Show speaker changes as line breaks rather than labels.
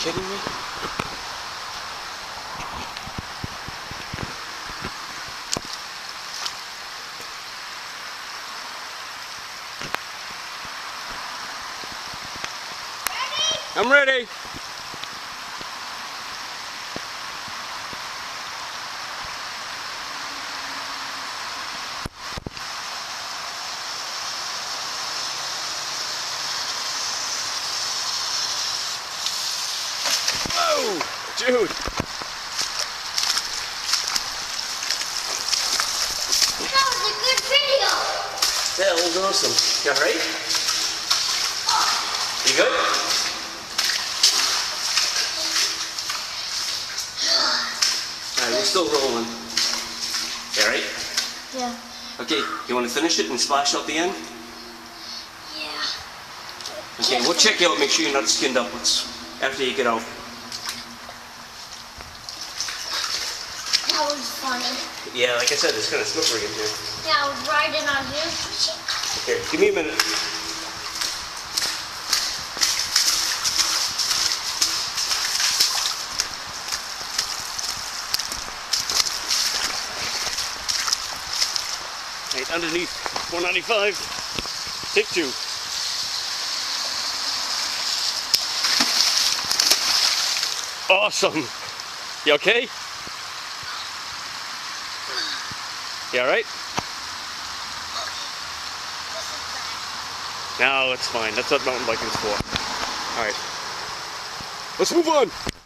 kidding me? I'm ready. Whoa, dude.
That was a good video.
That was awesome. You alright? You good? Alright, we're still rolling. You alright?
Yeah.
Okay, you want to finish it and splash out the end?
Yeah.
Okay, we'll check you out, make sure you're not skinned up after you get out.
That was funny.
Yeah, like I said, it's kind of slippery in here.
Yeah, I was riding on you.
Here, give me a minute. Right, underneath 495. Take 2. Awesome. You okay? You alright? No, it's fine. That's what mountain biking's for. Alright. Let's move on.